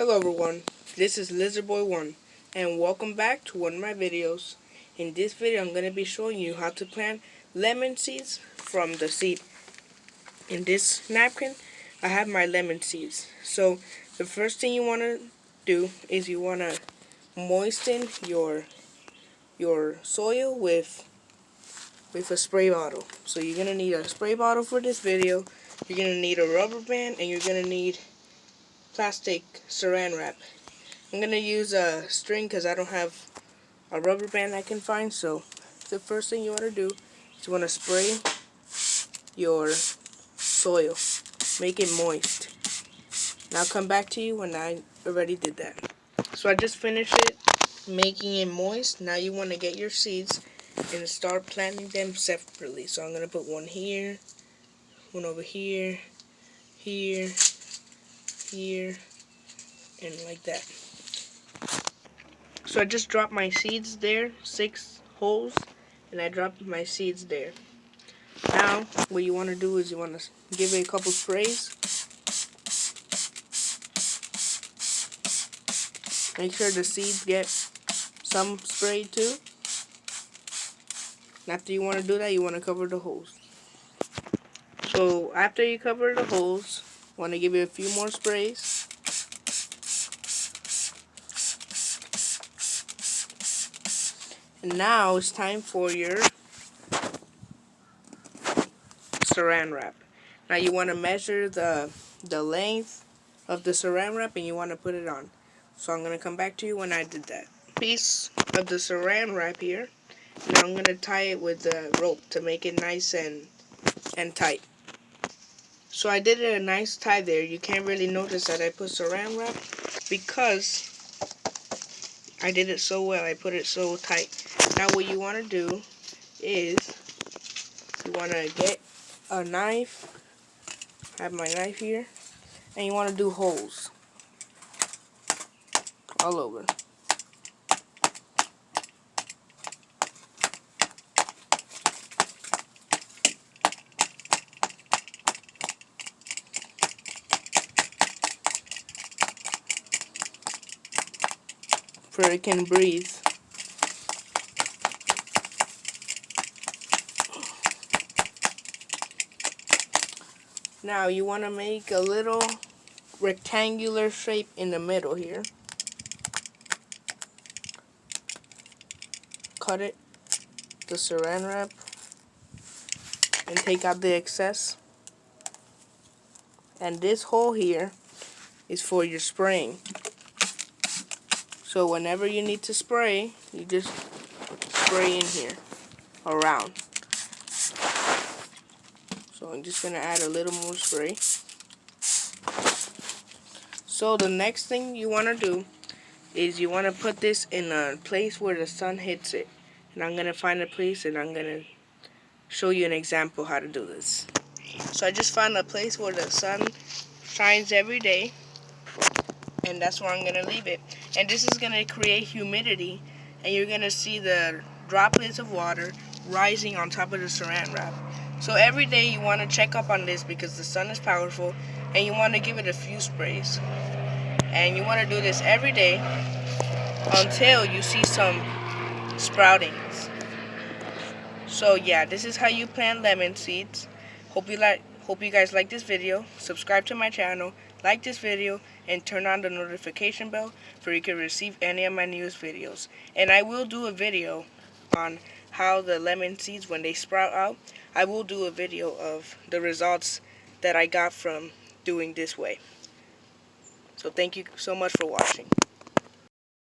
Hello everyone, this is Lizardboy1 and welcome back to one of my videos. In this video I'm going to be showing you how to plant lemon seeds from the seed. In this napkin I have my lemon seeds. So the first thing you want to do is you want to moisten your soil with a spray bottle. So you're going to need a spray bottle for this video, you're going to need a rubber band, and you're going to need plastic saran wrap. I'm going to use a string because I don't have a rubber band I can find. So the first thing you want to do is you want to spray your soil. Make it moist. And I'll come back to you when I already did that. So I just finished it, making it moist. Now you want to get your seeds and start planting them separately. So I'm going to put one here, one over here, here, here, and like that. So I just dropped my seeds there, 6 holes, and I dropped my seeds there. Now, what you want to do is you want to give it a couple sprays. Make sure the seeds get some spray too. And after you want to do that, you want to cover the holes. So after you cover the holes, you want to give it a few more sprays. And now it's time for your saran wrap. Now you want to measure the length of the saran wrap and you want to put it on. So I'm going to come back to you when I did that. Piece of the saran wrap here. Now I'm going to tie it with the rope to make it nice and tight. So I did a nice tie there. You can't really notice that I put saran wrap because I did it so well. I put it so tight. Now what you want to do is you want to get a knife. I have my knife here. And you want to do holes all over. So it can breathe. Now you want to make a little rectangular shape in the middle here. Cut it, the saran wrap, and take out the excess. And this hole here is for your spraying. So whenever you need to spray, you just spray in here, around. So I'm just going to add a little more spray. So the next thing you want to do is you want to put this in a place where the sun hits it. And I'm going to find a place and I'm going to show you an example how to do this. So I just found a place where the sun shines every day. And that's where I'm going to leave it. And this is going to create humidity. And you're going to see the droplets of water rising on top of the saran wrap. So every day you want to check up on this because the sun is powerful. And you want to give it a few sprays. And you want to do this every day until you see some sproutings. So yeah, this is how you plant lemon seeds. Hope you guys like this video. Subscribe to my channel, like this video, and turn on the notification bell so you can receive any of my newest videos. And I will do a video on how the lemon seeds, when they sprout out, I will do a video of the results that I got from doing this way. So thank you so much for watching.